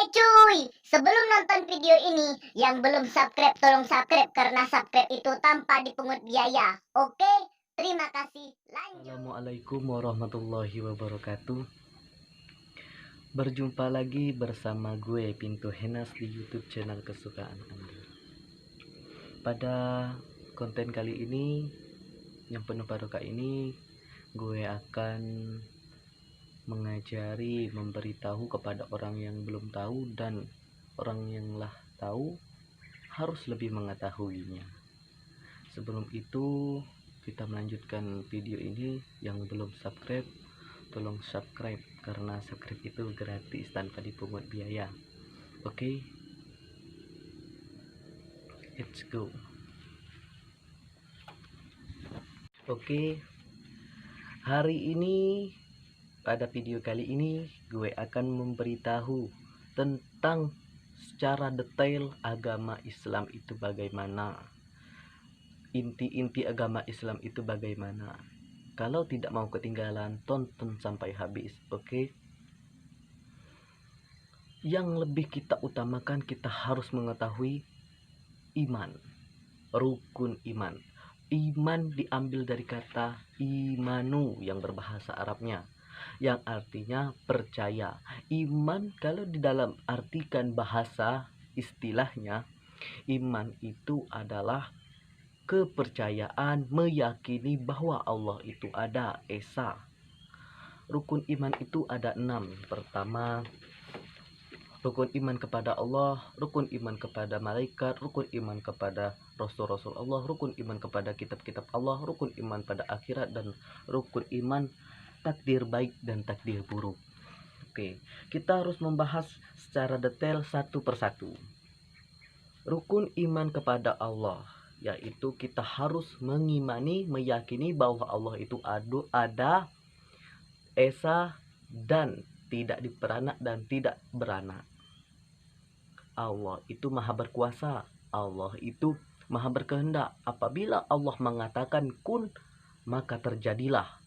cuy, sebelum nonton video ini, yang belum subscribe tolong subscribe karena subscribe itu tanpa dipungut biaya. Oke, terima kasih. Lanjut. Assalamualaikum warahmatullahi wabarakatuh. Berjumpa lagi bersama gue Pintu Henas di YouTube channel kesukaan Anda. Pada konten kali ini yang penuh barokah ini, gue akan mengajari, memberitahu kepada orang yang belum tahu dan orang yang lah tahu harus lebih mengetahuinya. Sebelum itu, kita melanjutkan video ini. Yang belum subscribe, tolong subscribe karena subscribe itu gratis tanpa dipungut biaya. Oke, let's go. Oke, hari ini pada video kali ini gue akan memberitahu tentang secara detail agama Islam itu bagaimana, inti-inti agama Islam itu bagaimana. Kalau tidak mau ketinggalan, tonton sampai habis. Oke. Yang lebih kita utamakan, kita harus mengetahui iman, rukun iman. Iman diambil dari kata imanu yang berbahasa Arabnya, yang artinya percaya. Iman kalau di dalam artikan bahasa istilahnya, iman itu adalah kepercayaan, meyakini bahwa Allah itu ada, esa. Rukun iman itu ada 6. Pertama, rukun iman kepada Allah, rukun iman kepada malaikat, rukun iman kepada rasul-rasul Allah, rukun iman kepada kitab-kitab Allah, rukun iman pada akhirat, dan rukun iman takdir baik dan takdir buruk. Oke, kita harus membahas secara detail satu persatu. Rukun iman kepada Allah, yaitu kita harus mengimani, meyakini bahwa Allah itu ada, esa, dan tidak diperanak dan tidak beranak. Allah itu maha berkuasa, Allah itu maha berkehendak. Apabila Allah mengatakan kun, maka terjadilah.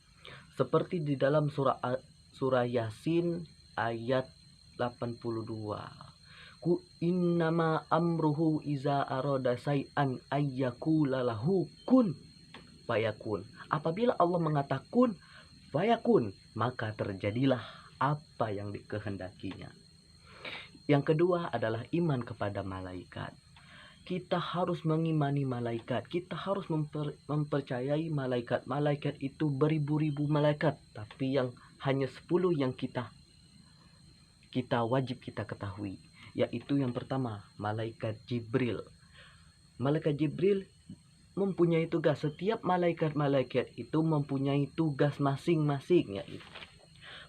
Seperti di dalam surah Yasin ayat 82. Ku innama amruhu iza arada say'an ayyakula lahu kun fayakun. Apabila Allah mengatakan fayakun, maka terjadilah apa yang dikehendakinya. Yang kedua adalah iman kepada malaikat. Kita harus mengimani malaikat. Kita harus mempercayai malaikat. Malaikat itu beribu-ribu malaikat, tapi yang hanya 10 yang kita wajib kita ketahui, yaitu yang pertama, malaikat Jibril. Malaikat Jibril mempunyai tugas. Setiap malaikat-malaikat itu mempunyai tugas masing-masing, yaitu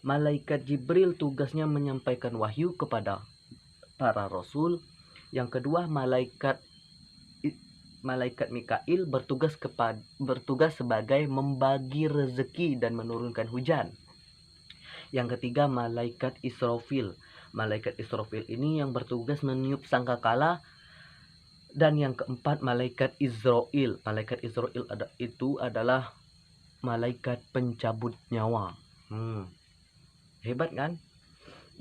malaikat Jibril tugasnya menyampaikan wahyu kepada para rasul. Yang kedua, malaikat Mikail bertugas sebagai membagi rezeki dan menurunkan hujan. Yang ketiga, malaikat Israfil. Malaikat Israfil ini yang bertugas meniup sangkakala. Dan yang keempat, malaikat Israel. Malaikat Israel itu adalah malaikat pencabut nyawa. Hebat kan?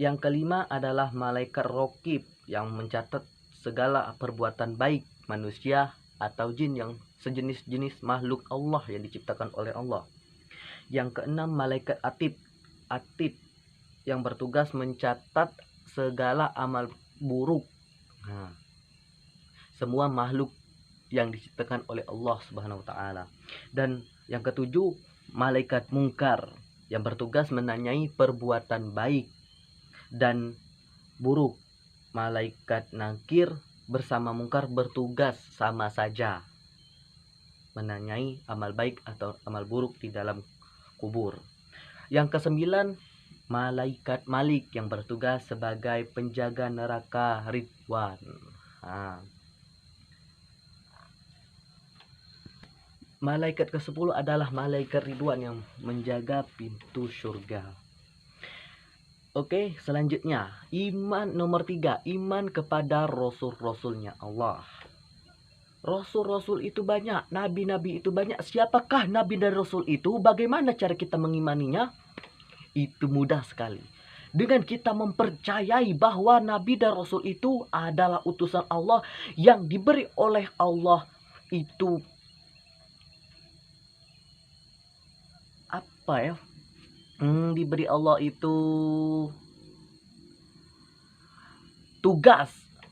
Yang kelima adalah malaikat Raqib yang mencatat segala perbuatan baik manusia atau jin yang sejenis-jenis makhluk Allah yang diciptakan oleh Allah. Yang keenam, malaikat Atid yang bertugas mencatat segala amal buruk. Semua makhluk yang diciptakan oleh Allah Subhanahu wa taala. Dan yang ketujuh, malaikat Munkar yang bertugas menanyai perbuatan baik dan buruk. Malaikat Nakir bersama Munkar bertugas sama saja, menanyai amal baik atau amal buruk di dalam kubur. Yang kesembilan, malaikat Malik yang bertugas sebagai penjaga neraka Ridwan. Malaikat ke-10 adalah malaikat Ridwan yang menjaga pintu surga. Oke, selanjutnya iman nomor 3, iman kepada rasul-rasulnya Allah. Rasul-rasul itu banyak, nabi-nabi itu banyak. Siapakah nabi dan rasul itu? Bagaimana cara kita mengimaninya? Itu mudah sekali. dengan kita mempercayai bahwa Nabi dan Rasul itu adalah utusan Allah yang diberi oleh Allah itu apa ya? Diberi Allah itu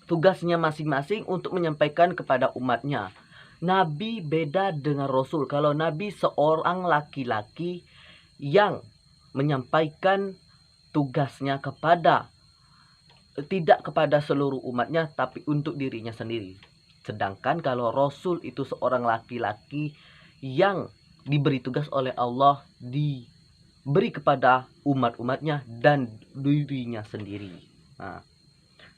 tugasnya masing-masing untuk menyampaikan kepada umatnya. Nabi beda dengan Rasul. Kalau Nabi seorang laki-laki yang menyampaikan tugasnya tidak kepada seluruh umatnya, tapi untuk dirinya sendiri. Sedangkan kalau Rasul itu seorang laki-laki yang diberi tugas oleh Allah, diberi kepada umat-umatnya dan dirinya sendiri. Nah,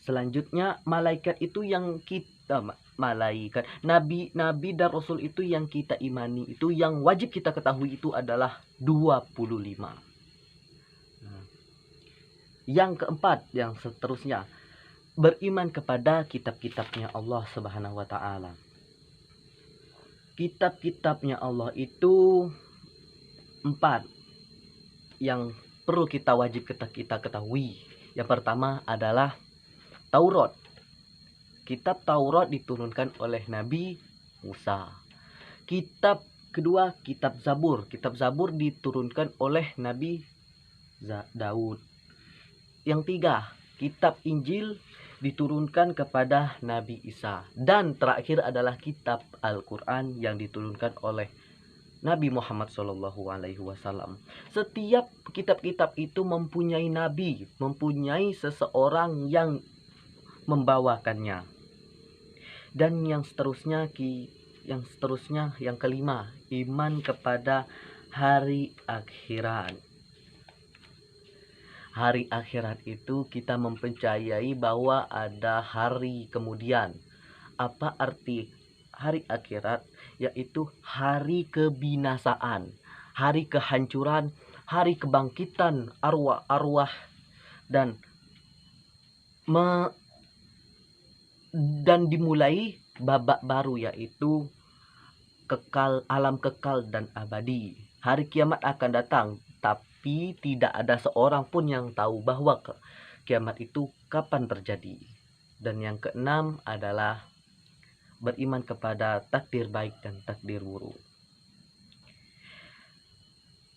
selanjutnya malaikat itu yang kita malaikat nabi dan Rasul itu yang kita imani, itu yang wajib kita ketahui itu adalah 25. Yang keempat, yang seterusnya, beriman kepada kitab-kitabnya Allah Subhanahu wa taala. Kitab-kitabnya Allah itu 4 yang perlu kita wajib kita ketahui. Yang pertama adalah Taurat. Kitab Taurat diturunkan oleh Nabi Musa. Kitab kedua, kitab Zabur. Kitab Zabur diturunkan oleh Nabi Daud. Yang tiga, kitab Injil diturunkan kepada Nabi Isa. Dan terakhir adalah kitab Al-Quran yang diturunkan oleh Nabi Muhammad SAW. Setiap kitab-kitab itu mempunyai nabi, mempunyai seseorang yang membawakannya. Dan yang seterusnya yang kelima, iman kepada hari akhirat. Hari akhirat itu kita mempercayai bahwa ada hari kemudian. Apa arti hari akhirat? Yaitu hari kebinasaan, hari kehancuran, hari kebangkitan arwah-arwah dan dimulai babak baru, yaitu alam kekal dan abadi. Hari kiamat akan datang, tapi tidak ada seorang pun yang tahu bahwa kiamat itu kapan terjadi. Dan yang keenam adalah beriman kepada takdir baik dan takdir buruk.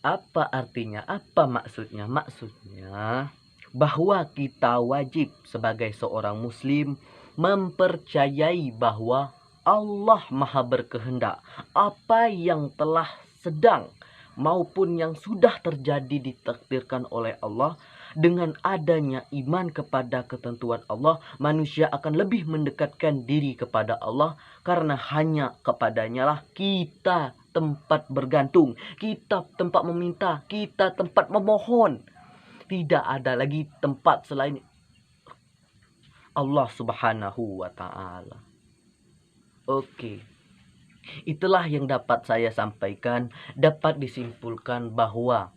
Apa artinya? Apa maksudnya? Maksudnya bahwa kita wajib sebagai seorang muslim mempercayai bahwa Allah Maha berkehendak. Apa yang telah sedang maupun yang sudah terjadi ditakdirkan oleh Allah. Dengan adanya iman kepada ketentuan Allah, manusia akan lebih mendekatkan diri kepada Allah, karena hanya kepadanya lah kita tempat bergantung, kita tempat meminta, kita tempat memohon. Tidak ada lagi tempat selain Allah Subhanahu wa taala. Oke. Itulah yang dapat saya sampaikan. Dapat disimpulkan bahwa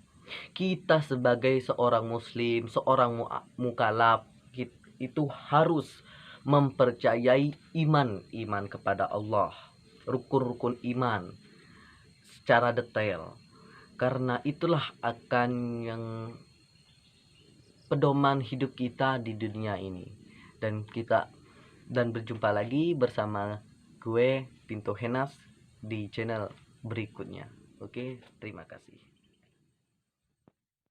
kita sebagai seorang muslim, seorang mukallaf, itu harus mempercayai iman kepada Allah, rukun-rukun iman secara detail. Karena itulah akan yang pedoman hidup kita di dunia ini. Dan berjumpa lagi bersama gue Pinto Henas di channel berikutnya. Oke, terima kasih.